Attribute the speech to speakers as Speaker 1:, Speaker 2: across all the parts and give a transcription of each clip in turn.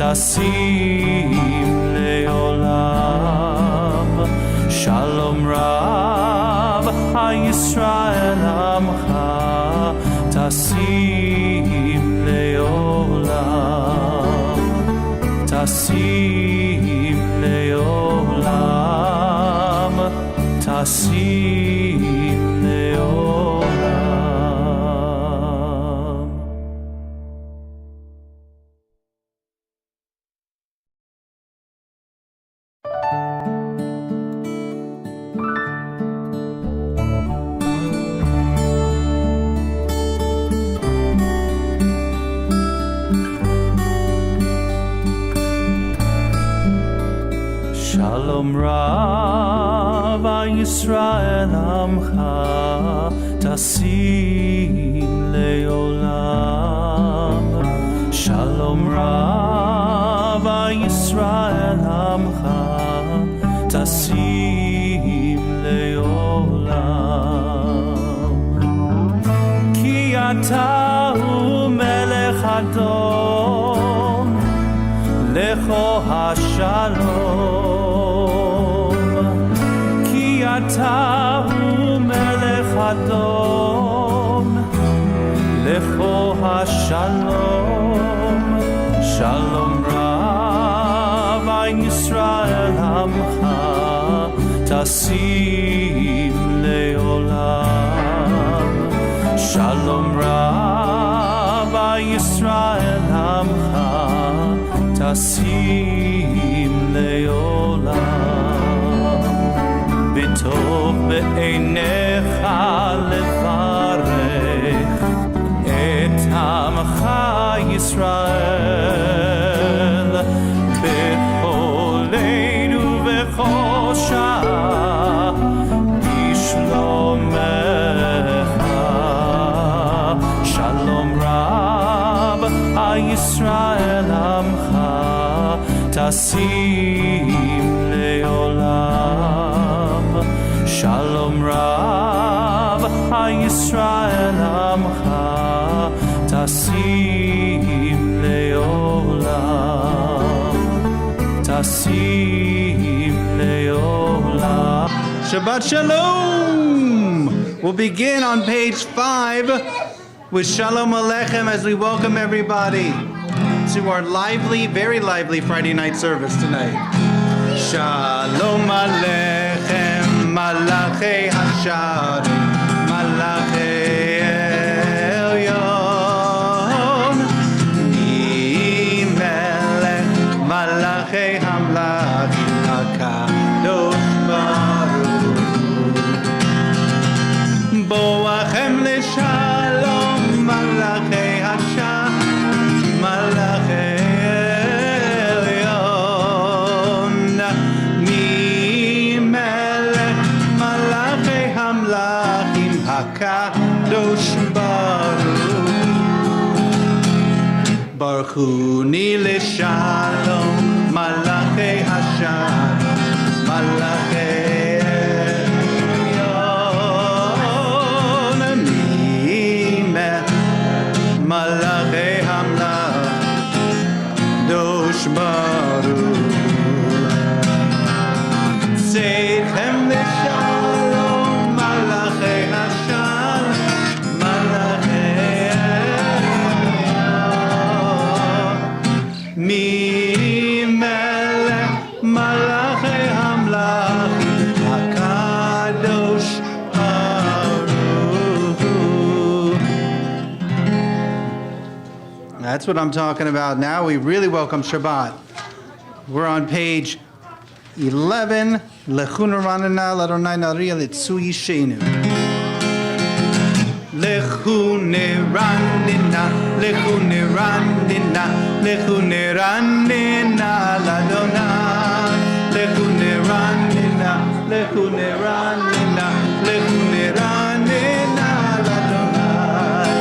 Speaker 1: tasim leolam. Shalom Rav HaYisrael Amcha tasim leolam. Tasim leolam. Tasim leolam. Shalom Rav HaYisrael Amcha tasim leolam. Shalom Rav HaYisrael Amcha tasim leolam. Ki ata hu melech adom lecho hashalom. Ki ata hu melech adom lecho hashalom. Shalom Rav HaYisrael Amcha tasim leolam. Shalom Rav HaYisrael Amcha tasim leolam. B'tov be'einecha levarech et Amcha Yisrael b'chol leil u'b'chol sha'ah b'shlomecha. Shalom Rav HaYisrael Amcha tasim leolam. Shalom Rav HaYisrael Amcha tasim leolam. Tasim leolam.
Speaker 2: Shabbat Shalom! We'll begin on page 5 with Shalom Aleichem as we welcome everybody to our lively, very lively Friday night service tonight. Shalom Aleichem, Malachei Hasharim, Malachei Elyon, Melech, Malachei Hamlachim, HaKadosh Baruch. Boachem leShalom, Malachei Hashem, Malachei Elyon, Melech, Malachei Hamlachim, HaKadosh Baruch. Baruchuni leShalom, Malachei Hashem, Malachei Elyon, Malachei Hamlach, Baruch. Seichem leShalom, Malachei Hashem, Malachei Elyon, Melech, Malachei Hamlachim, HaKadosh Baruch. That's what I'm talking about now. We really welcome Shabbat. We're on page 11. Lechu neranina l'Adonai nariya l'tzu yishenu. Lechu neranina, lechu neranina, lechu neranina l'Adonai. Lechu neranina, lechu neranina, lechu neranina l'Adonai.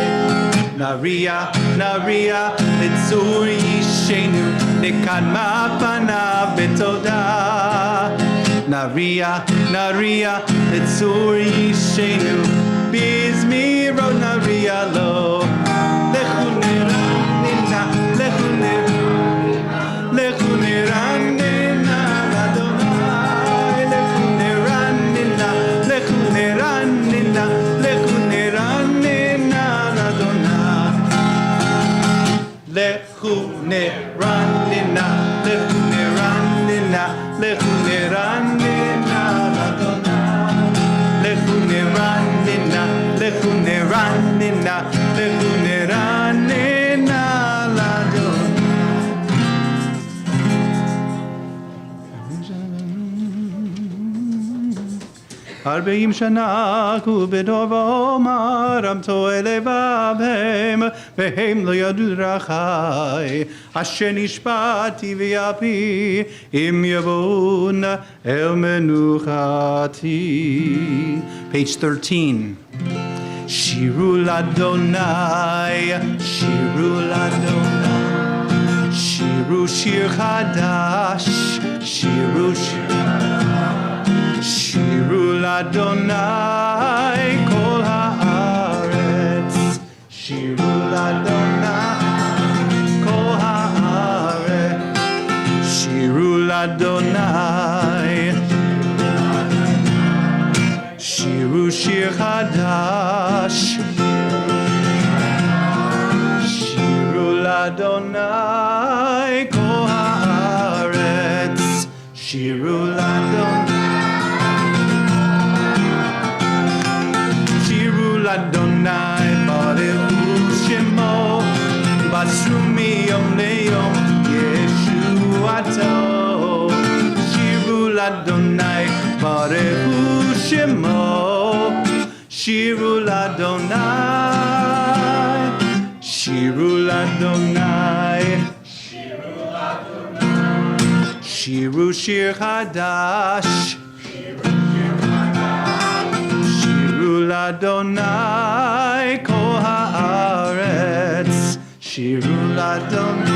Speaker 2: Nariya, nariya l'tzu yishenu. Nekadma panav betoda. Nariya, nariya, l'tzur yishenu. Bizmiro nariya lo. Lechu neranina, lechu neranina, 40 שנה ובדור ואומר טועה לבבהם והם לא ידעו דרכי אשר נשבעתי ויפי אם יבואון אל מנוחתי. Page 13. שירו לאדוני, שירו לאדוני, שירו שיר חדש, שירו שיר חדש, שירו לאדוני כל הארץ, שירו לאדוני כל הארץ, שירו לאדוני, שירו שיר חדש, שירו לאדוני כל הארץ, שירו לאדוני, שירו לאדוני ברכו שמו, בשרו מיום ליום ישועתו, שירו לאדוני ברכו שמו, שירו לאדוני, שירו לאדוני, שירו שיר חדש, שירו לאדוני כל הארץ, שירו לאדוני.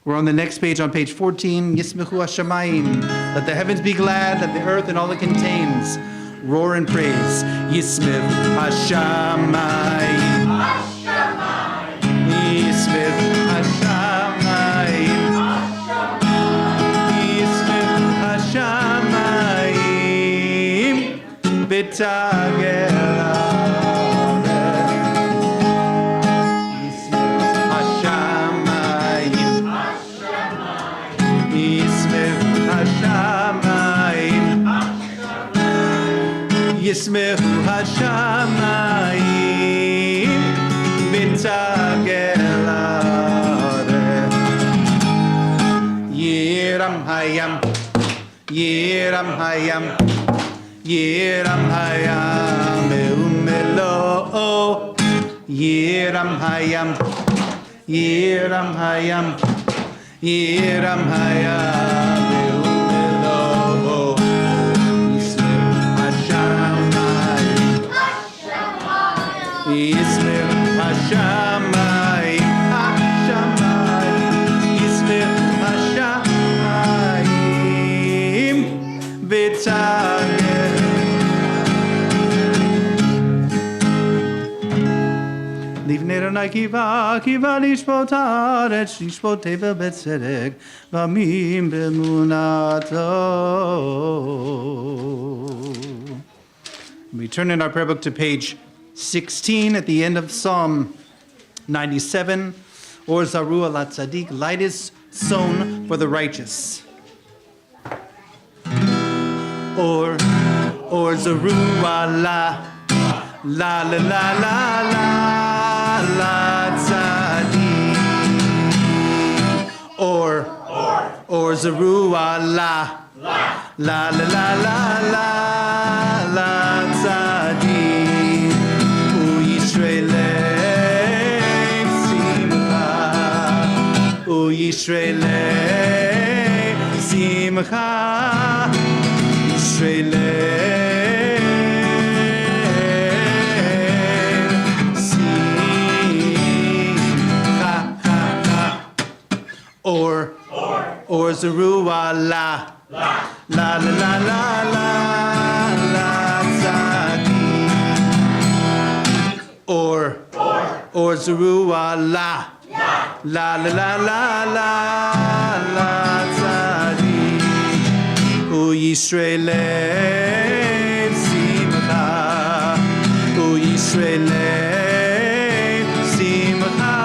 Speaker 2: We're on the next page, on page 14. Yismechu hashamayim. Let the heavens be glad, let the earth and all it contains roar and praise. Yismech hashamayim. Yismech hashamayim. Yismech hashamayim. B'tagel. ישמחו השמיים ותגל הארץ. ירם הים, ירם הים, ירם הים ומלואו. ירם הים, ירם הים, ירם הים ומלואו. ישמח השמיים, השמיים, ישמח השמיים ותגל. לבני אדוני קיווה, קיווה לשפוט הארץ, לשפוט תבל בצדק, ועמים באמונתו. We turn in our prayer book to page 16 at the end of Psalm 97. Or Zaru ala Tzaddik, light is sown for the righteous. Or Zaru ala la la la la la la Tzaddik. Or Zaru ala la la la la la la Tzaddik. Yisraelei simcha, Yisraelei simcha, or Zeruah la la la la la la la Tzaddik, or Zeruah la la la la la la la Tzaddik. O Yisraelei simcha, O Yisraelei simcha,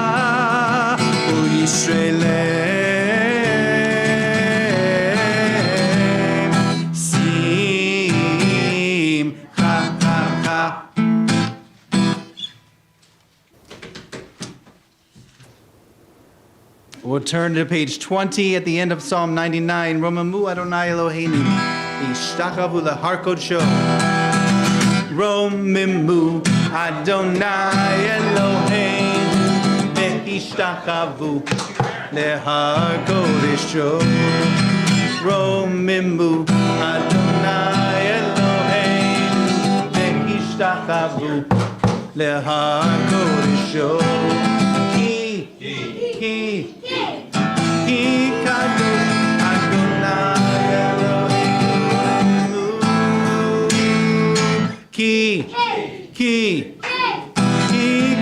Speaker 2: O Yisraelei simcha. We'll turn to page 20 at the end of Psalm 99. Romamu Adonai Eloheinu, Ishtachavu leharkot sho. Romamu Adonai Eloheinu, Ishtachavu leharkot sho. Romamu Adonai Eloheinu, Ishtachavu leharkot sho. Ki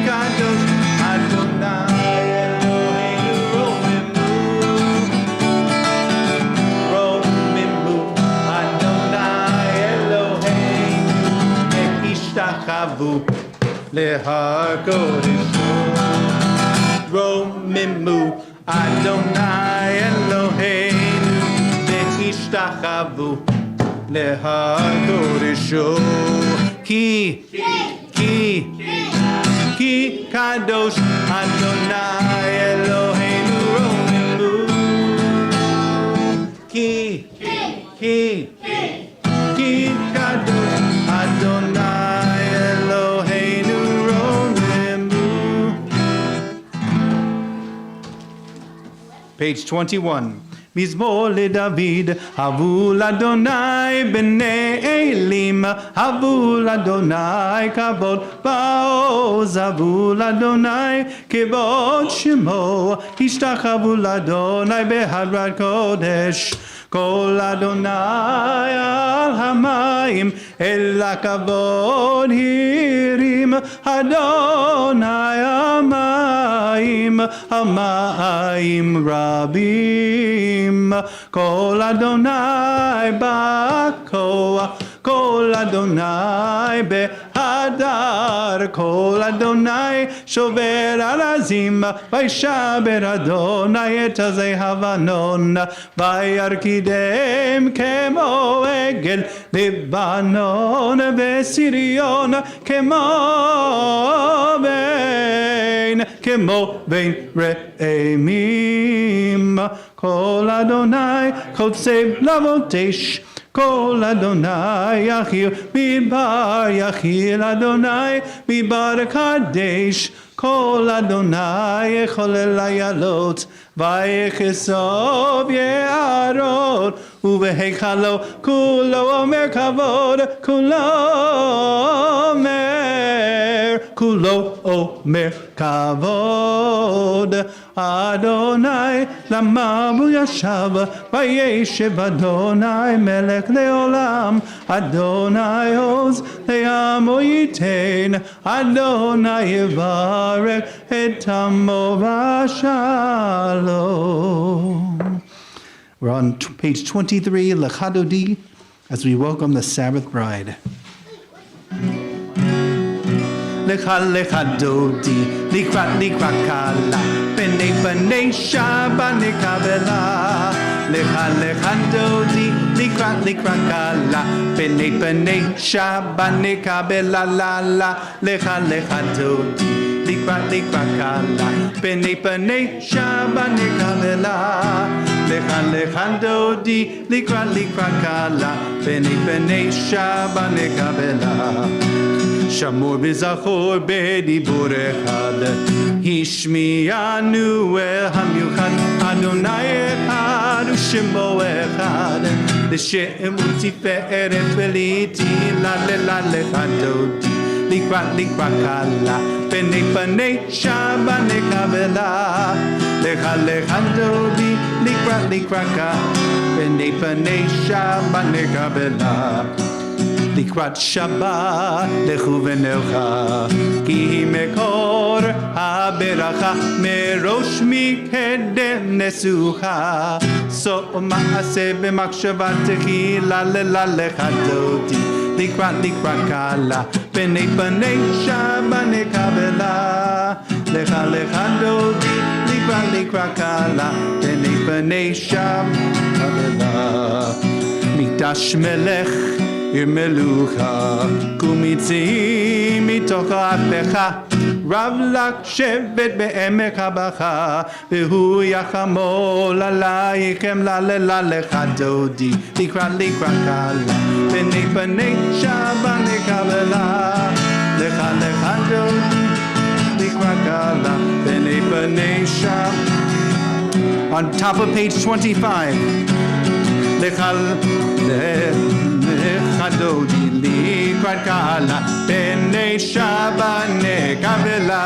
Speaker 2: kadosh Adonai Eloheinu romimu Adonai Eloheinu ishtachavu lehar kodesh romimu Adonai Eloheinu ishtachavu lehar kodesh Ki kadosh Adonai Eloheinu romimu. Ki kadosh Adonai Eloheinu romimu. Page 21. Mizmor LeDavid, Havul Adonai B'nai Elim, Havul Adonai Kavod Ba'oz, Havul Adonai Kevod Shemo, Ishtachavu Adonai Beharat Kodesh. Kol Adonai al hamayim el hakavod hirim Adonai hamayim rabim Kol Adonai ba'koach Kol Adonai behadar Kol Adonai shover arazim Vaishaber Adonai et hazei havanon Vayarkidem kemo egel Libanon Vesirion kemo vein re'emim Kol Adonai kotzeb lavotesh Kol Adonai Yachir Midbar Yachir Adonai Midbar Kadesh Kol Adonai Echolel Hayalot Vayechesov Ye'arot Uvehechalo Kulo Omer Kavod Kulo Omer Kavod Adonai Lamavu Yashav Vayeshev Adonai Melech Leolam Adonai Oz Le'amo Yitein Adonai Yevarech Et Amo V'Shalom. We're on page 23, Lechadodi, as we welcome the Sabbath bride. Lecha dodi, likra kala, b'nai Shabbat nekabela. Lecha dodi, likra kala, b'nai Shabbat nekabela la la. Lecha dodi, likra kala, b'nai Shabbat nekabela. Lecha dodi, likra kala, b'nai Shabbat nekabela. Shamor b'zachor b'dibur echad, Hishmianu el hamiuchad, Adonai echad u'shemo echad, L'shem u'tiferet v'liti la lecha dodi, likra kala, b'nai Shabbat nekabela. Lecha dodi, likra kala, b'nai Shabbat nekabela. Likrat Shabbat lechu v'nelcha ki hi mekor haberacha merosh mikedem nesucha so ma'aseh b'makshavatechi la lecha dodi likrat kala b'nai Shabbat nekabela lecha dodi likrat kala b'nai Shabbat nekabela Mikdash melech Ir melucha kumitzi mitoch apecha רב לך שבט בעמק הבכה, והוא יחמול עלייך אמללה לך דודי, לקראת כלה, פני פני שבת נקבלה, לך דודי, לקראת כלה, פני שבת. On top of page 25. Lecha dodi likrat kala b'nei Shabbat nekabela.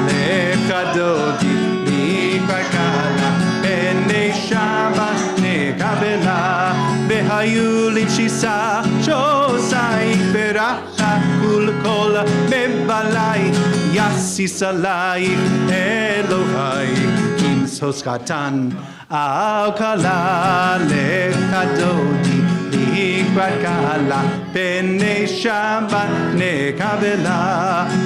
Speaker 2: Lecha dodi likrat kala b'nei Shabbat nekabela. V'hayu l'shisa shosai v'racha kul kol mebalai yasis alai Elohai. Hoskatan al kala lecha dodi likrat kala b'nei Shabbat nekabela.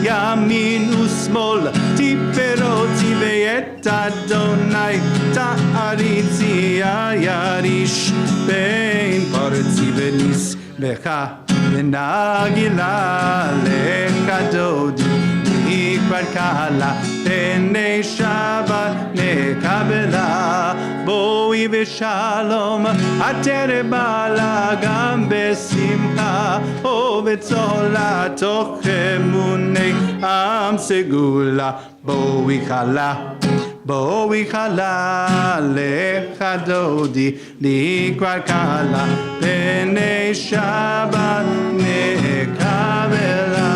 Speaker 2: Yamin u'smol tiferoti ve'et Adonai ta'aritzi ayarish bein paretzi v'nis becha v'nagila. Lecha dodi likrat kala b'nei Shabbat nekabela. Boi v'shalom atere bala gam besimcha, o v'tzola toch emunei am segula. Boi chala lecha dodi likrat kala b'nei Shabbat nekabela.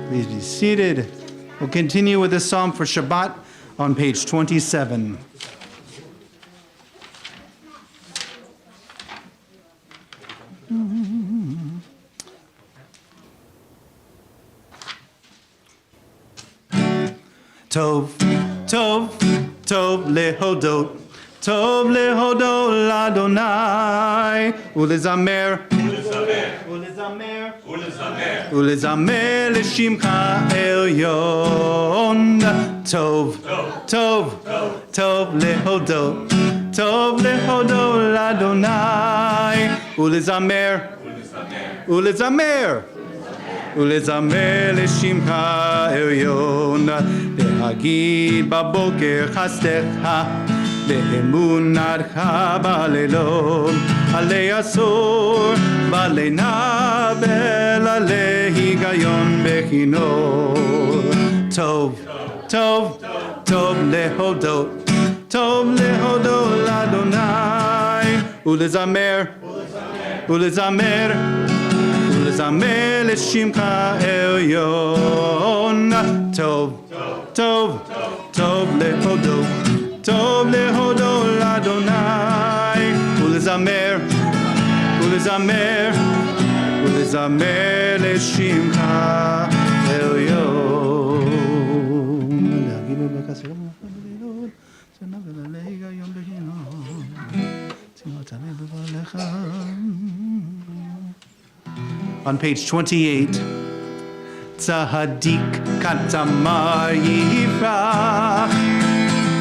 Speaker 2: Please be seated. We'll continue with the psalm for Shabbat on page 27. Tov, tov, tov lehodot, tov lehodot l'Adonai, ulezamer, ulezamer l'shimcha elyon. Tov, tov, tov lehodot l'Adonai, ulezamer, ulezamer l'shimcha elyon. להגיד בבוקר חסדך ואמונתך בלילות, עלי עשור ולנבל עלי היגיון בכינור. טוב, טוב, טוב להודות, טוב להודות לאדוני, ולזמר, ולזמר לשמך עליון. טוב, טוב, טוב להודות לאדוני, ולזמר לשמך עליון. להגיד בבקשה בלילות, שנבל עלי היגיון בכינור, צימות עלי בבעליך. On page 28, Tzadik katamar yifrach,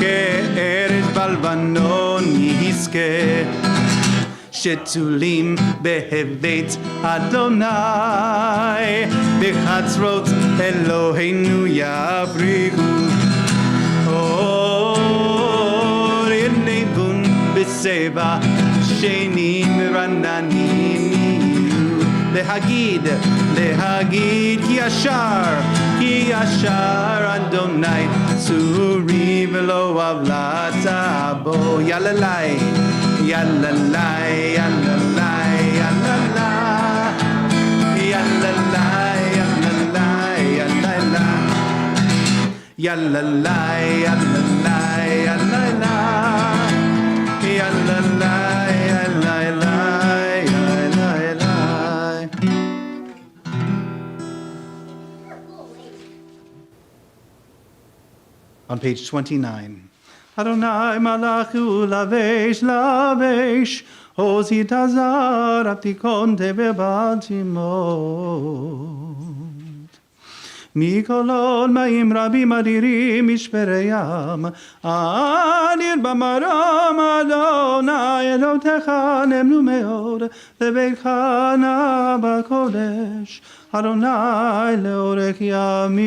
Speaker 2: ke'erez balvanon yizke, shetulim behevet Adonai, bechatzrot Eloheinu yavrihu, or yirnevun beseva shenim rananim. להגיד כי ישר אדוני צורי ולא עוולתה בו. יללי יללי יללי On page 29. Adonai malachu lavesh, Ozi tazar aptikon teve batimot. Mikolon ma'im rabim adirim mishpereyam, Adir bamaram Adonai Elotecha nemnu meod, Levecha na bakodesh, Adonai leorech yamim.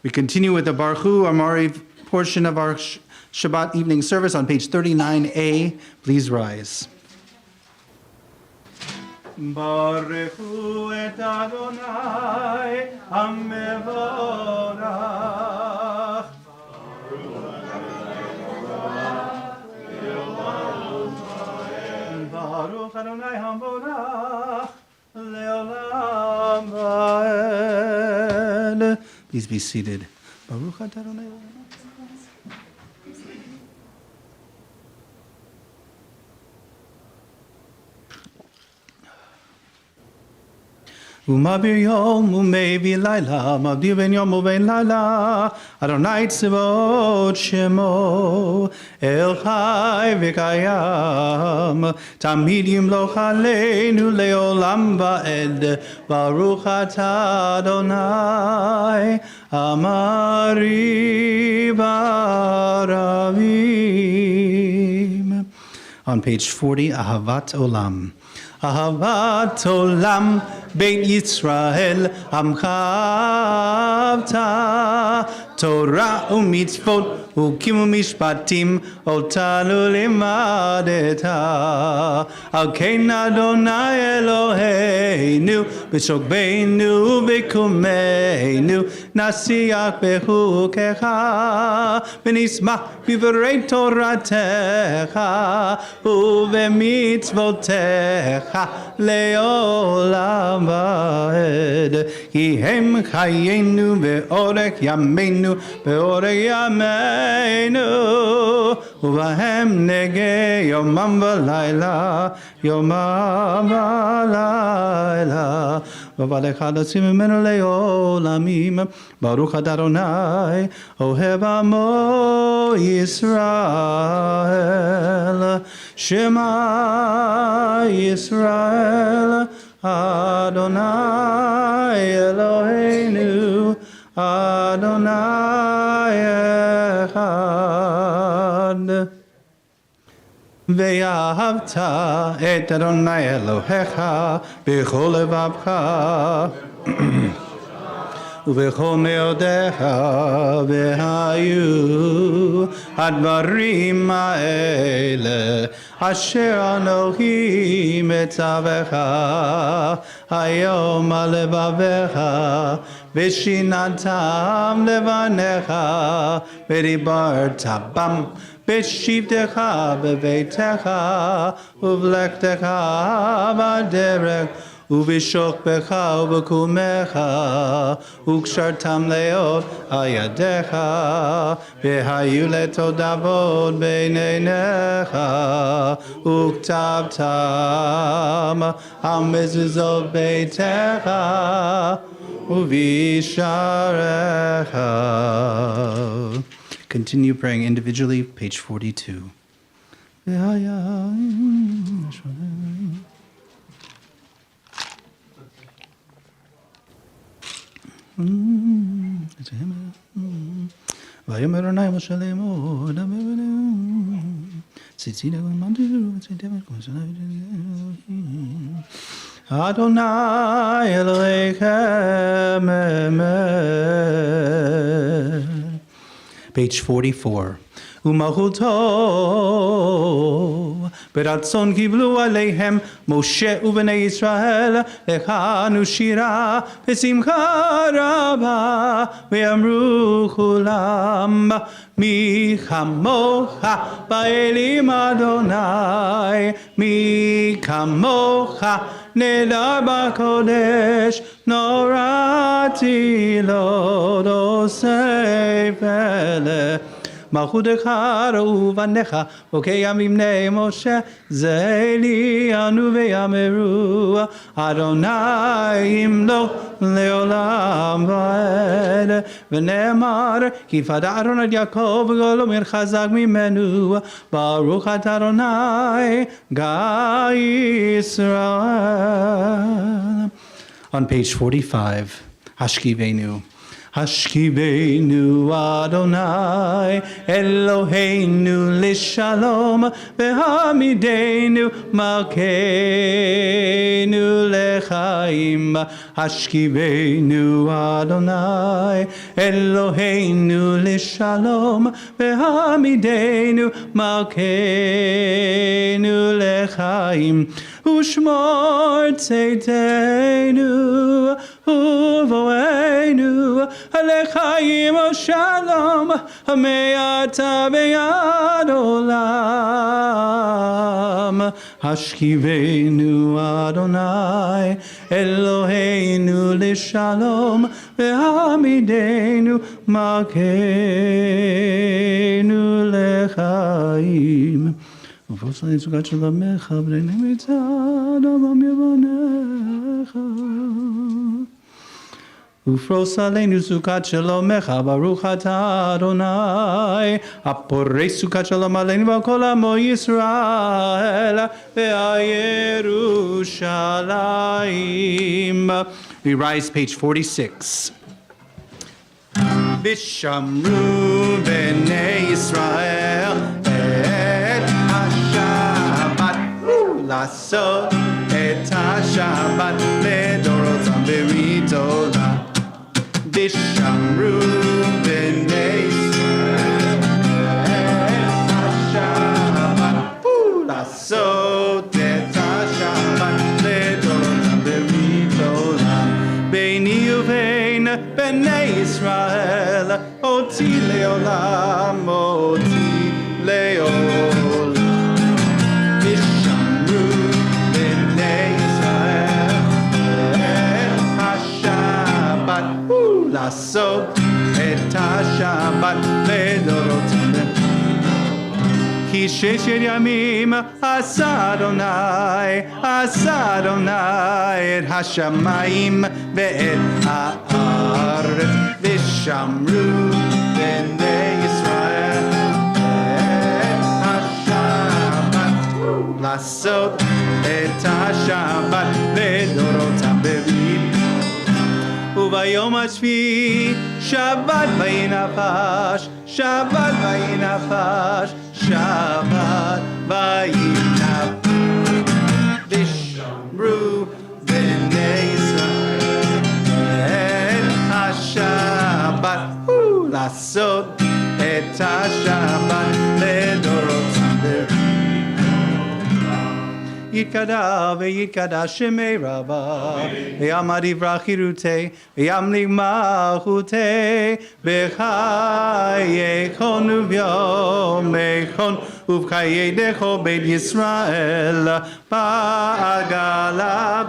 Speaker 2: We continue with the Baruch Hu Amari portion of our Shabbat evening service on page 39a. Please rise. Baruch Hu et Adonai HaMevorach. Baruch Adonai HaMevorach Leolam Vaed. Please be seated. Baruch Adonai. Umabir yom umevi laila, mabdir ben yom uben laila, Adonai tzivot shemo, El chai v'kayam, tamid yimloch aleinu leolam va'ed, Baruch atah Adonai, amari baravim. On page 40, Ahavat Olam. Ahavat Olam Beit Yisrael Amchavta Torah u'mitzvot u'kim u'mishpatim otanu limadeta Al ken Adonai Eloheinu b'shokbeinu v'kumeinu nasiach b'chukecha v'nismach b'vrei toratecha u'v'mitzvotecha leolam va'ed ki hem chayenu ve'orech yameinu ve'orech yameinu uvahem nege yomam v'layla yomam v'layla v'valech hadasim mimenu leolamim Baruch Adonai ohev amo Yisrael Shema Yisrael Adonai Eloheinu Adonai Echad Ve'ahavta et Adonai Elohecha b'chol levavcha ובכל מאודיך והיו הדברים האלה אשר אנוכי מצווך היום על לבביך ושיננתם לבניך ודיברת בם בשבתך בביתך ובלכתך בדרך ובשוכבך ובקומך וקשרתם לאות על ידיך והיו לתודות בין עיניך וכתבתם על מזוזות ביתך ובשעריך. Continue praying individually, page 42. ויאמר אדוני משה לאמור ציצית אדוני אלוהיכם Page 44. ומלכותו ברצון קיבלו עליהם משה ובני ישראל לחנו שירה בשמחה רבה ואמרו כולם מי כמוך באלים אדוני מי כמוך נדר בקודש נוראתי לא עושה פלא מלכותך ראו בניך וכימים בני משה זה עלינו ויאמרו אדוני ימלוך לעולם ועד ונאמר כי פדה אדוני את יעקב וגואלו מן חזק ממנו ברוך אתה אדוני גא ישראל. On page 45, Hashkivenu. Hashkivenu Adonai Eloheinu Lishalom Vehamidenu Malkeinu Lechaim. Hashkivenu Adonai Eloheinu Lishalom Vehamidenu Malkeinu Lechaim. Ushmor Tzedenu Uvoenu Alechaim Shalom Hameata Be'ad Olam. Hashkivenu Adonai Eloheinu Lishalom Vehamidenu Malkeinu Lechaim. ופרוסה סוכת של עמך, בני מצד עמם יבונך. ופרוס עלינו סוכת שלומך, ברוך אתה אדוני, הפורש סוכת שלום עלינו ועל כל עמו ישראל, והירושלים. We rise, page 46. ושמרו בני ישראל לעשות את השבת לדורותם בריתודה. ושמרו בני ישראל את השבת, לעשות את השבת לדורותם בריתודה. ביני ובין בני ישראל אותי לעולם, אותי לעולם. לעשות את השבת לדורותם. כי 6 ימים עשה אדוני את השמיים ואת הארץ, ושמרו בני ישראל את השבת, לעשות את השבת לדורותם בברית. וביום השביעי שבת וינפש, שבת וינפש, שבת וינפש. ושמרו בני ישראל את השבת, לעשות את השבת לדורותם בברית. יתקדש ויתקדש שמי רבה, ויעמד יברח חירותי, וימליך מלכותי, בחיי כל וביום כל, ובחיי דכל בית ישראל, בעגלה,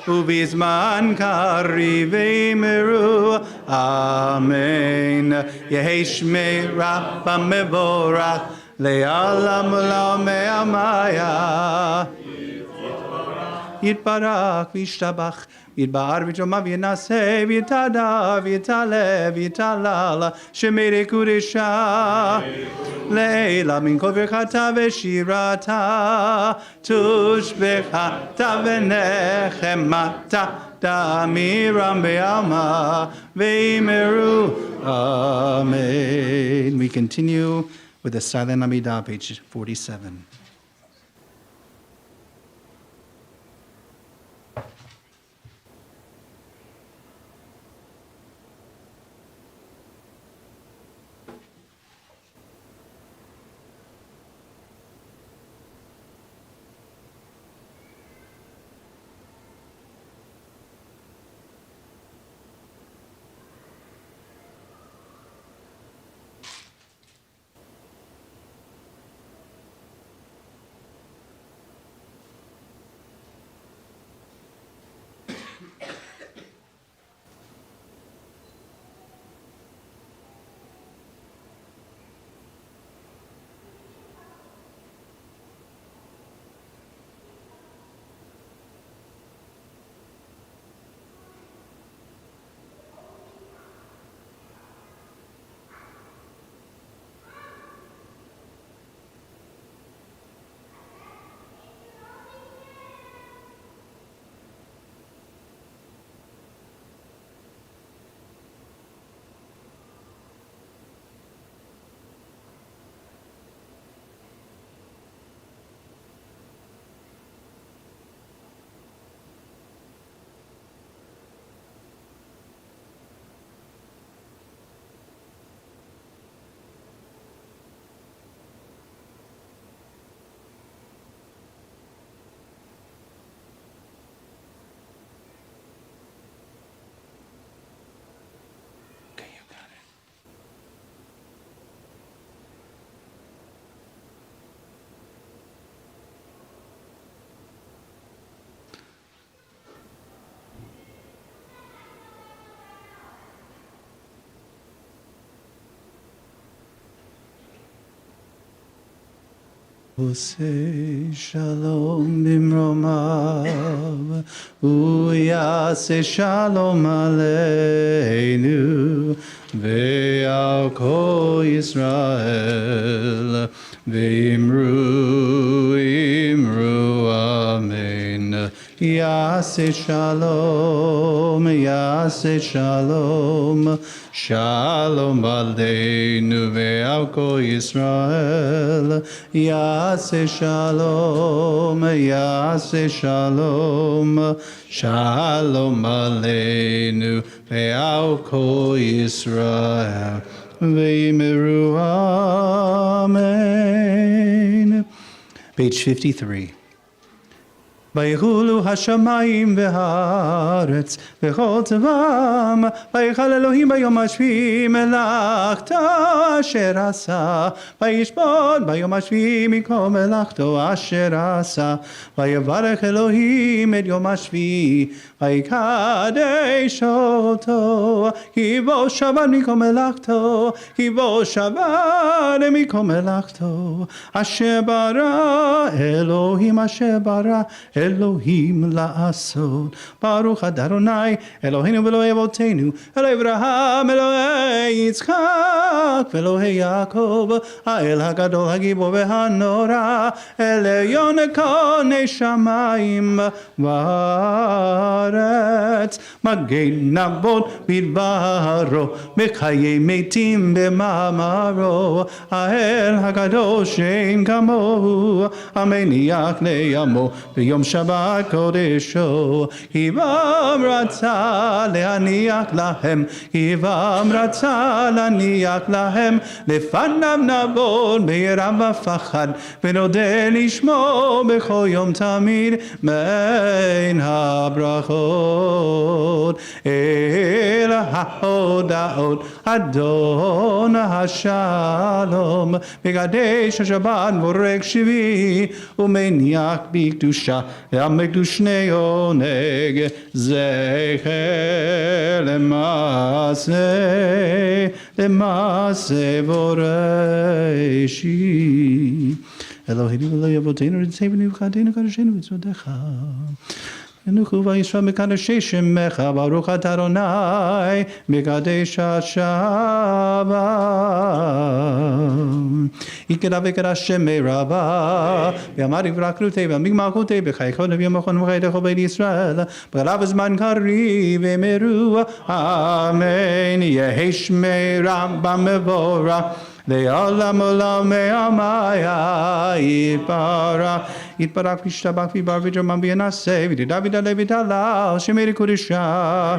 Speaker 2: ובזמן קריב יאמרו, אמן. יהי שמירה במבורך, לעולם ולעולמי עמיה. יתברך וישתבח, יתבער ויתרומם וינשא, ויתהדר ויתעלה ויתהלל, שמי קודשה. לעילה מן כל ברכתה ושירתה, תושבחתה ונחמתה, תאמירם בעלמא, ואמרו amen. We continue with the silent Amidah, page 47. Ose shalom bimromav, uyase shalom aleinu, ve'al kol Yisrael, ve'imru amen. Yase shalom, shalom aleinu ve'al kol Yisrael. Yase shalom, shalom aleinu ve'al kol Yisrael. Ve'imiru amen. Page 53. ויחולו השמיים והארץ וכל טבעם, ויחל אלוהים ביום השביעי מלאכתו אשר עשה, וישבות ביום השביעי מכל מלאכתו אשר עשה, ויברך אלוהים את יום השביעי, ויקדש אותו, כי בו שבת מכל מלאכתו, אשר ברא אלוהים אשר ברא אלוהים לעשות. ברוך אדוני אלוהינו ואלוהי אבותינו, אלוהי אברהם, אלוהי יצחק ואלוהי יעקב, האל הגדול הגיבור והנורא, עליון כהני שמיים וארץ, מגן אבות בדברו, בחיי מתים במאמרו, האל הגדול שאין כמוהו, המניח לעמו ביום שבת קודשו, כי בם רצה להניח להם, לפניו נעבוד ביראה ופחד, ונודה לשמו בכל יום תמיד בין הברכות. אל ההודעות אדון השלום, מקדש השבת בורק שביעי, ומניח בקדושה המקדוש שני עונג, זכר למעשה בוראשי. אלוהינו ואלוהי אבותינו, רצנו וחטאנו קדשנו בצוותיך. ונוכו וישראל מקדשי שמך, ברוך אתה אדוני מקדש השבת. יקרא וקדש שמי רבה, ואמר יברכותי ועמיק מלכותי בחייכו נביא מכון וחייתך בית ישראל, בגלל בזמן קריב אמרו אמן. יהי שמי רבה מבורך לעולם עולם מעמיה, יתברך וישתבח ויברא ויתרומם וינשא, ותדע ותעלה ותעלה שמי לקודשה.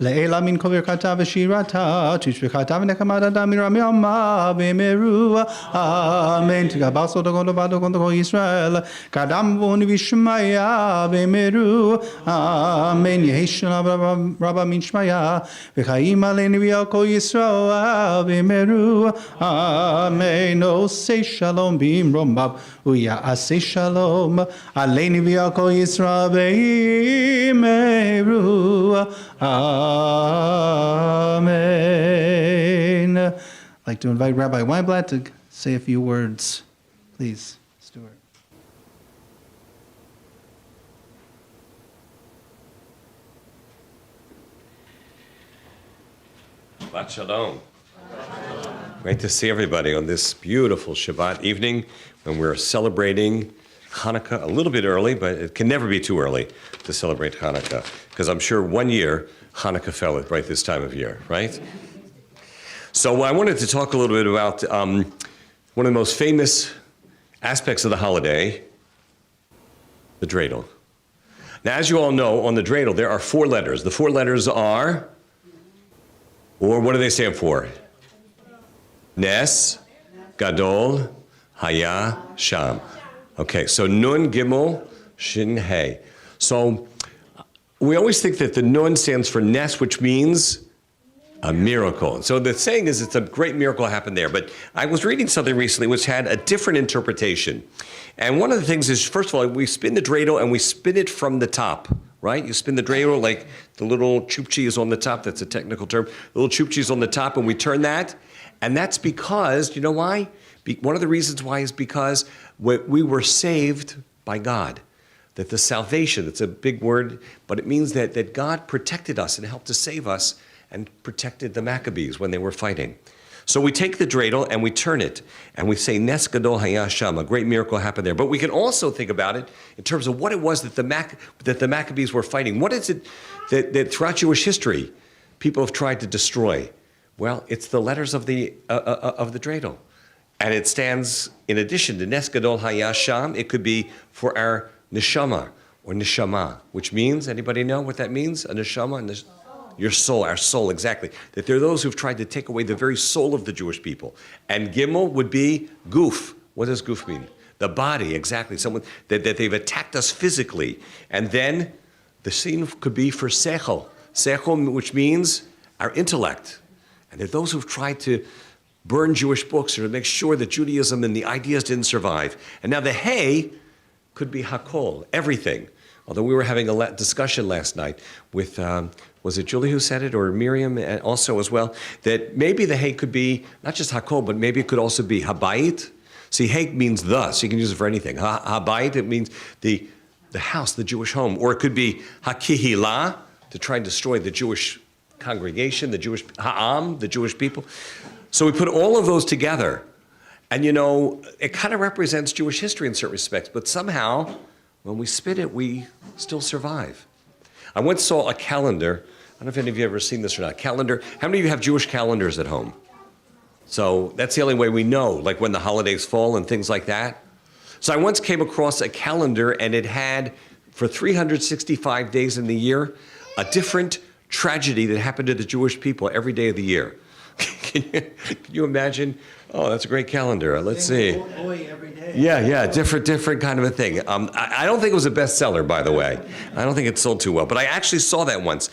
Speaker 2: לעילה מן כל ברכתה ושירתה, תשבחתה ונחמת אדם מרמי עמה, ואמרו אמן. תגבר סוד הכל לבד וכל כל ישראל, כאדם ובנביא שמעיה, ואמרו אמן. יהי שלום רבה מן שמעיה, וחיים עלינו ועל כל ישראל, ואמרו אמן. עושה שלום במרומיו, ויעשה שלום עלינו ועל כל ישראל, ואמרו Amen. I'd like to invite Rabbi Weinblatt to say a few words. Please, Stuart.
Speaker 3: Shabbat Shalom. Great to see everybody on this beautiful Shabbat evening when we're celebrating Hanukkah a little bit early, but it can never be too early to celebrate Hanukkah, because I'm sure one year Hanukkah fell at right this time of year, right? So I wanted to talk a little bit about one of the most famous aspects of the holiday, the dreidel. Now, as you all know, on the dreidel there are 4 letters. The 4 letters are, or what do they stand for? Nes, Gadol, Haya, Sham. Okay, so Nun, Gimel, Shin, Hey. So we always think that the Nun stands for Nes, which means a miracle. So the saying is it's a great miracle happened there. But I was reading something recently which had a different interpretation. And one of the things is, first of all, we spin the dreidel and we spin it from the top, right? You spin the dreidel like the little chupchi is on the top. That's a technical term. The little chupchi is on the top, and we turn that. And that's because, you know why? One of the reasons why is because we were saved by God. That the salvation, it's a big word, but it means that God protected us and helped to save us and protected the Maccabees when they were fighting. So we take the dreidel and we turn it, and we say, Nes Gadol Haya Sham, a great miracle happened there. But we can also think about it in terms of what it was that the Maccabees were fighting. What is it that throughout Jewish history people have tried to destroy? Well, it's the letters of the dreidel. And it stands, in addition to Nes Gadol Haya Sham, it could be for our neshama or neshama, which means, anybody know what that means? A neshama? Your soul, our soul, exactly. That there are those who've tried to take away the very soul of the Jewish people. And Gimel would be guf. What does guf mean? The body, exactly. Someone that they've attacked us physically. And then the sin could be for sechel. Sechel, which means our intellect. And there are those who've tried to burn Jewish books or to make sure that Judaism and the ideas didn't survive. And now the hay could be hakol, everything. Although we were having a discussion last night with, was it Julie who said it, or Miriam also as well, that maybe the hay could be not just hakol, but maybe it could also be habayit. See, hay means the, so you can use it for anything. Habayit, it means the house, the Jewish home. Or it could be hakihila, to try and destroy the Jewish congregation, the Jewish ha'am, the Jewish people. So we put all of those together. And it kind of represents Jewish history in certain respects, but somehow, when we spit it, we still survive. I once saw a calendar. I don't know if any of you have ever seen this or not. Calendar. How many of you have Jewish calendars at home? So that's the only way we know, like when the holidays fall and things like that. So I once came across a calendar, and it had, for 365 days in the year, a different tragedy that happened to the Jewish people every day of the year. Can you imagine? Oh, that's a great calendar. Let's see.
Speaker 4: Every day.
Speaker 3: Yeah, different kind of a thing. I don't think it was a bestseller, by the way. I don't think it sold too well, but I actually saw that once.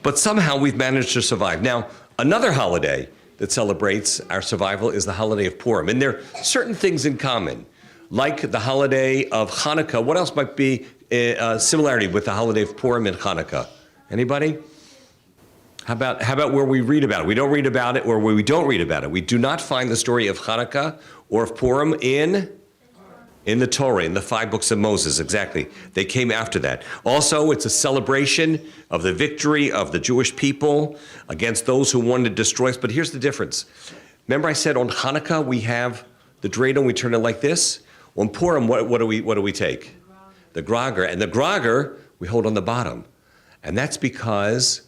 Speaker 3: But somehow we've managed to survive. Now, another holiday that celebrates our survival is the holiday of Purim, and there are certain things in common, like the holiday of Hanukkah. What else might be a similarity with the holiday of Purim and Hanukkah? Anybody? How about where we read about it? We don't read about it, or where we don't read about it. We do not find the story of Hanukkah or of Purim in the Torah, in the 5 books of Moses, exactly. They came after that. Also, it's a celebration of the victory of the Jewish people against those who wanted to destroy us. But here's the difference. Remember I said on Hanukkah we have the dreidel, we turn it like this? On Purim, what do we take? The grogger. And the grogger we hold on the bottom. And that's because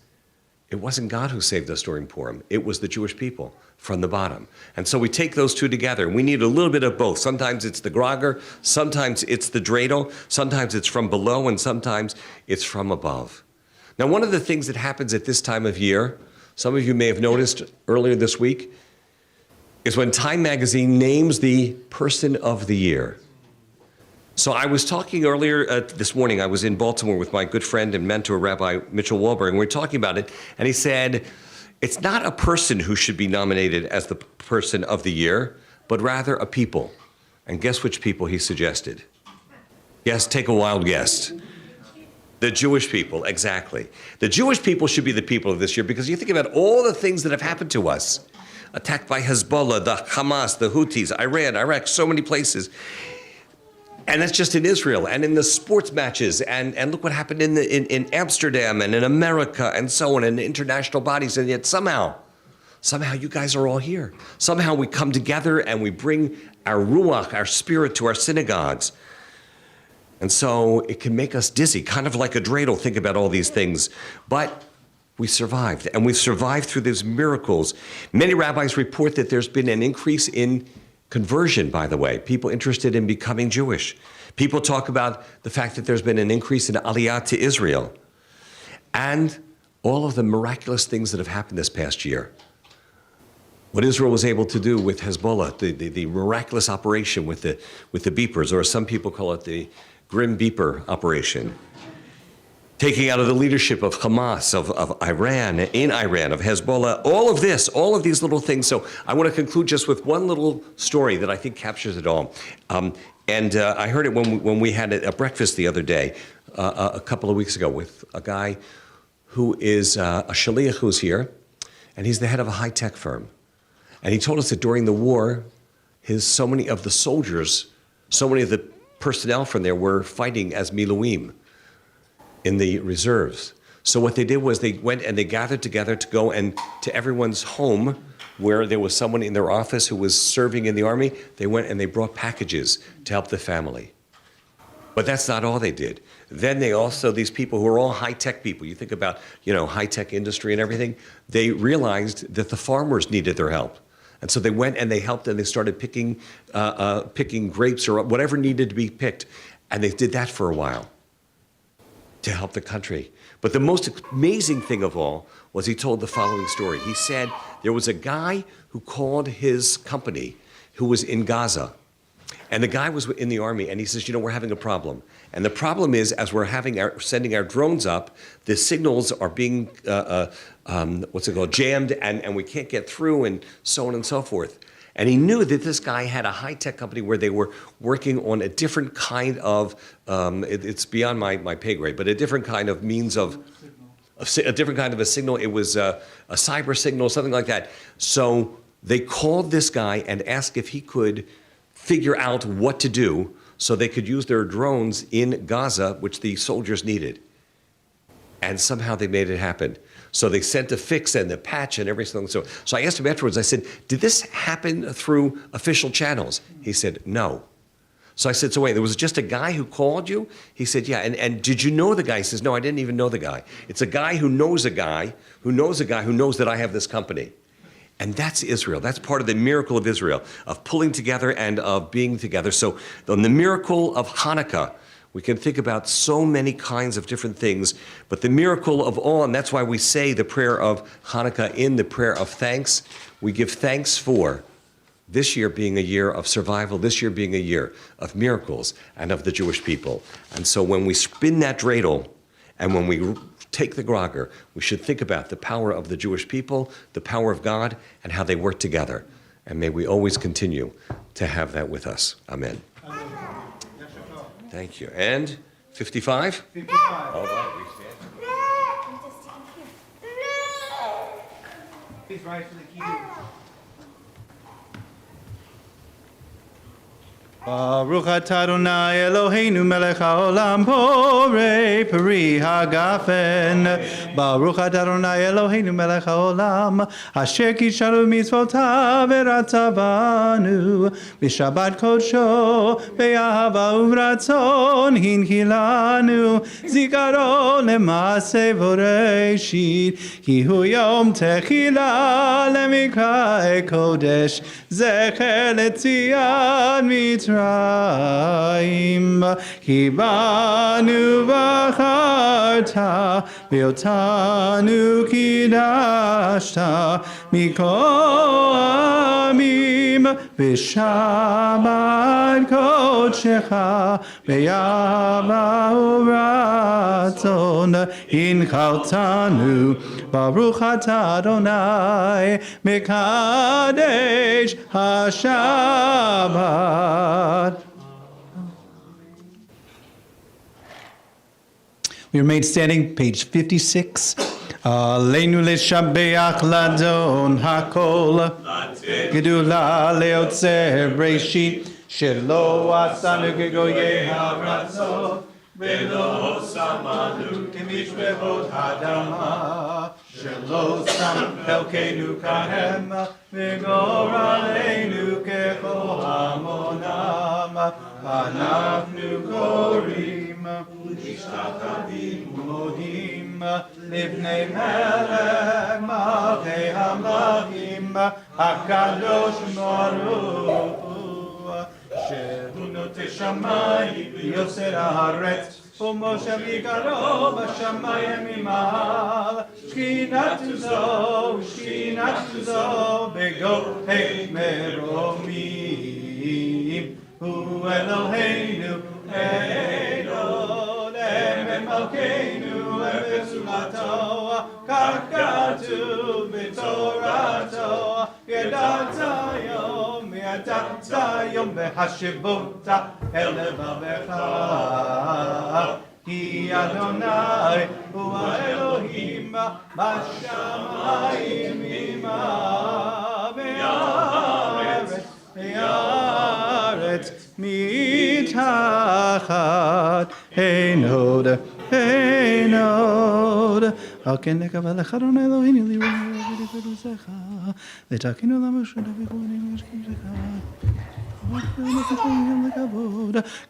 Speaker 3: it wasn't God who saved us during Purim. It was the Jewish people from the bottom. And so we take those two together. We need a little bit of both. Sometimes it's the grogger, sometimes it's the dreidel, sometimes it's from below, and sometimes it's from above. Now, one of the things that happens at this time of year, some of you may have noticed earlier this week, is when Time magazine names the person of the year. So I was talking earlier this morning, I was in Baltimore with my good friend and mentor, Rabbi Mitchell Wahlberg, and we were talking about it, and he said, it's not a person who should be nominated as the person of the year, but rather a people. And guess which people he suggested? Yes, take a wild guess. The Jewish people, exactly. The Jewish people should be the people of this year, because you think about all the things that have happened to us. Attacked by Hezbollah, the Hamas, the Houthis, Iran, Iraq, so many places. And that's just in Israel, and in the sports matches, and look what happened in Amsterdam and in America and so on, in international bodies, and yet somehow you guys are all here. Somehow we come together and we bring our ruach, our spirit, to our synagogues. And so it can make us dizzy, kind of like a dreidel, think about all these things. But we survived, and we've survived through these miracles. Many rabbis report that there's been an increase in conversion, by the way, people interested in becoming Jewish. People talk about the fact that there's been an increase in aliyah to Israel. And all of the miraculous things that have happened this past year. What Israel was able to do with Hezbollah, the miraculous operation with the beepers, or some people call it the Grim Beeper operation. Taking out of the leadership of Hamas, of Iran, in Iran, of Hezbollah, all of these little things. So I want to conclude just with one little story that I think captures it all. I heard it when we had a breakfast the other day, a couple of weeks ago, with a guy who is a shaliach who's here, and he's the head of a high-tech firm. And he told us that during the war, so many of the soldiers, so many of the personnel from there were fighting as miluim in the reserves. So what they did was they went and they gathered together to go and to everyone's home where there was someone in their office who was serving in the army. They went and they brought packages to help the family. But that's not all they did. Then they also, these people who are all high-tech people, you think about, high-tech industry and everything, they realized that the farmers needed their help. And so they went and they helped and they started picking grapes or whatever needed to be picked. And they did that for a while to help the country. But the most amazing thing of all was he told the following story. He said there was a guy who called his company who was in Gaza. And the guy was in the army, and he says, we're having a problem. And the problem is, as we're sending our drones up, the signals are being, jammed, and we can't get through, and so on and so forth. And he knew that this guy had a high-tech company where they were working on a different kind of, it's beyond my pay grade, but a different kind of means of, a different kind of a signal. It was a cyber signal, something like that. So they called this guy and asked if he could figure out what to do so they could use their drones in Gaza, which the soldiers needed. And somehow they made it happen. So they sent a fix and a patch and everything. So I asked him afterwards, I said, did this happen through official channels? He said, no. So I said, so wait, there was just a guy who called you? He said, yeah, and did you know the guy? He says, no, I didn't even know the guy. It's a guy who knows a guy who knows a guy who knows that I have this company. And that's Israel. That's part of the miracle of Israel, of pulling together and of being together. So on the miracle of Hanukkah, we can think about so many kinds of different things, but the miracle of all, and that's why we say the prayer of Hanukkah in the prayer of thanks. We give thanks for this year being a year of survival, this year being a year of miracles and of the Jewish people. And so when we spin that dreidel and when we take the grogger, we should think about the power of the Jewish people, the power of God, and how they work together. And may we always continue to have that with us. Amen. Thank you. And 55?
Speaker 2: 55.
Speaker 3: All right, we stand.
Speaker 2: Please rise to the key. Baruch atah Adonai Eloheinu melech haolam borei peri hagafen. Baruch atah Adonai Eloheinu melech haolam asher kisharu mitzvotav v'ratza banu b'shabbat kodsho be'ahava uvratzon hinkilanu zikaron le'maseh voreshit ki hu yom techila lemikra kodesh zecher letziat mitzrayim ki banu v'charta v'otanu kidashta mikol amim v'shabbat kodshecha be'ahava uvratzon hinchaltanu baruch atah Adonai mekadesh haShabbat. We remain standing, page 56. Aleinu leshabeach ladon hakol gedula leotzer breshit shelo asanu kegoye haratzot velo samanu kemishbehot hadama shelo sam elkeinu kahem v'goraleinu kechohamonam anachnu korim u'nishtatadim u'modim livnei melech malchei hamlachim hakadosh baruch hu shehu notei shamayim v'yoser haaretz ומשה מקרוב בשמיים ממעל שכינת זו בגוהי מרומים הוא אלוהינו אלוהים מלכנו ובסולתו כך כתוב בתורתו ידעת יום והשבות אל לבבך כי אדוני הוא האלוהים בשמיים עמה בארץ תחת עינות עינות. על כן נקווה לחרון אלוהינו לראות וקדושך, לתקנו למשהו דביקונים ושכמך.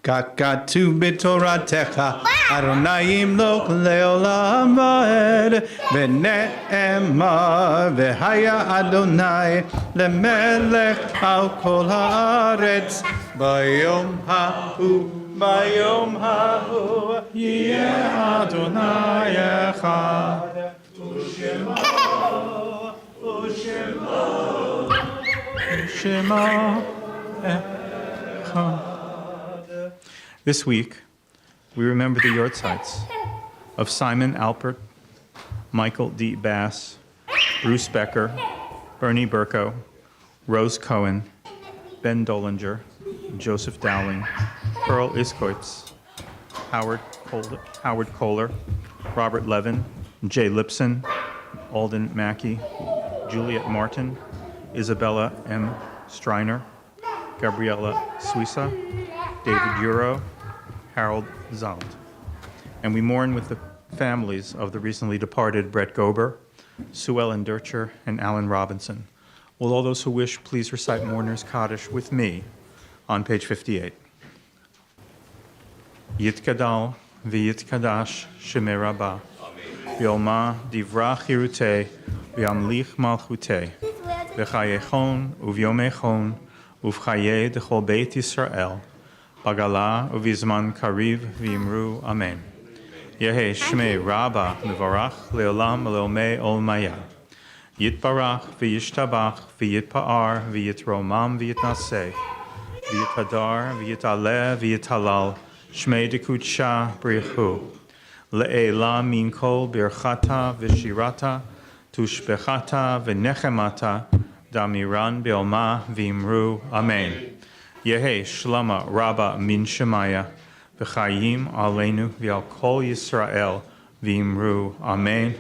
Speaker 2: כך כתוב בתורתך, אדוני ימלוך לעולם ועד, ונאמר והיה אדוני למלך על כל הארץ. ביום ההוא יהיה אדוני אחד, ושמו This week, we remember the yortzites of Simon Alpert, Michael D. Bass, Bruce Becker, Bernie Burko, Rose Cohen, Ben Dolinger, Joseph Dowling, Pearl Iskoitz, Howard Kohler, Robert Levin, Jay Lipson, Alden Mackey, Juliet Martin, Isabella M. Striner, Gabriella Suissa, David Euro, Harold Zald. And we mourn with the families of the recently departed Brett Gober, Sue Ellen Dircher, and Alan Robinson. Will all those who wish please recite Mourner's Kaddish with me on page 58. Yitkadal v'yitkadash shemei Rabbah, v'yoma divra chirutei, v'yamlich malchutei, v'chayechon uvyomechon, uvchaye dechol beit Yisrael, bagala uvizman kariv v'imru amen. Yehe shmei Rabbah mevarach leolam leomei olmaya. Yitbarach v'yishtabach v'yitpa'ar v'yitromam v'yitnaseh v'yitadar v'yitaleh v'yitalal shmei dekutsha brichu le'ela min kol birchata v'shirata tushbechata v'nechemata damiran be'oma v'imru amen. Yehe shlama Rabba min shemaya v'chayim aleinu v'al kol Yisrael v'imru amen.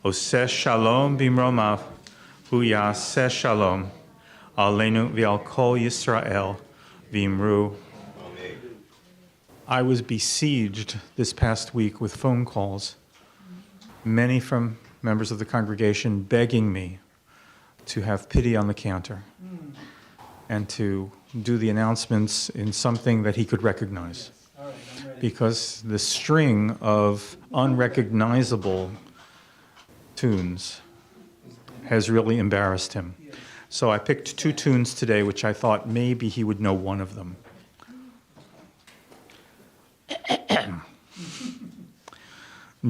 Speaker 2: Oseh shalom bimromav, hu yaseh shalom, aleinu v'al kol Yisrael v'imru. I was besieged this past week with phone calls, many from members of the congregation begging me to have pity on the cantor and to do the announcements in something that he could recognize. Because the string of unrecognizable tunes has really embarrassed him. So I picked two tunes today which I thought maybe he would know one of them.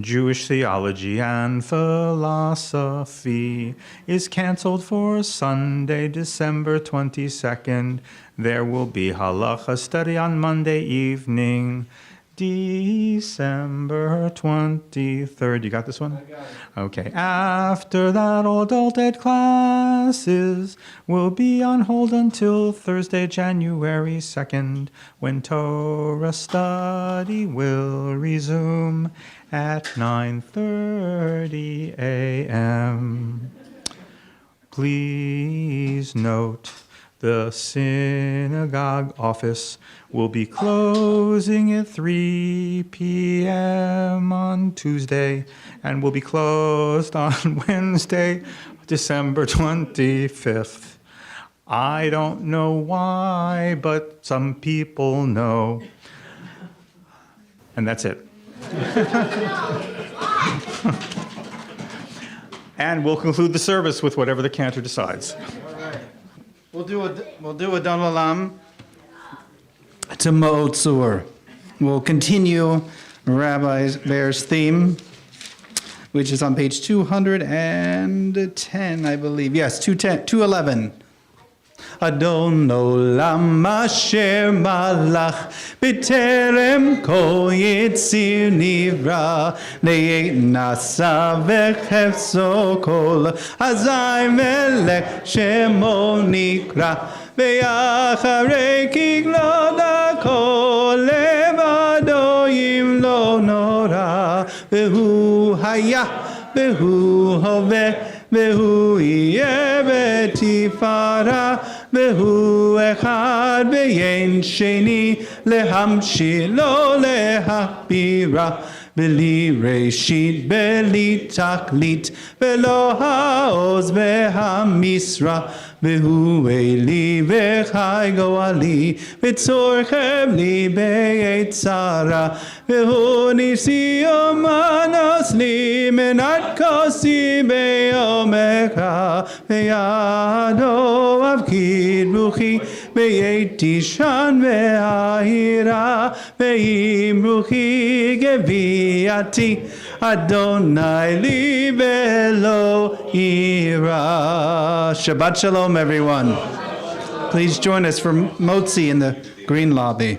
Speaker 2: Jewish theology and philosophy is canceled for Sunday, December 22nd. There will be halacha study on Monday evening, December 23rd. You got this one? I got it. Okay. After that, all adult ed classes will be on hold until Thursday, January 2nd, when Torah study will resume at 9:30 a.m. Please note, the synagogue office will be closing at 3 p.m. on Tuesday and will be closed on Wednesday, December 25th. I don't know why, but some people know. And that's it. And we'll conclude the service with whatever the cantor decides. We'll do a Don Olam to Mo'otzur. We'll continue Rabbi Bear's theme, which is on page 210, I believe. Yes, 211. Adon Olam Asher Malach B'terem Kol Yitzir Nivra Ne'et Nasa V'chefzo Kol Hazai Melech Shemo Nikra Ve'acharei Kiglod HaKol Levado Yimlo Nora Ve'hu Haya Ve'hu Hoveh Ve'hu Yeh V'tifara והוא אחד ואין שני, להמשילו להכבירה. בלי ראשית, בלי תכלית, ולא העוז והמשרה. והוא אלי וחי גואלי, וצורכם לי בעת צרה. והוא ניסי ומנוס לי, מנת כוסי ביומך. בידו אבקיד רוחי, בעת תשען והעירה. ועם רוחי גביעתי, Adonai li velo ira. Shabbat shalom, everyone. Please join us for Motzi in the green lobby.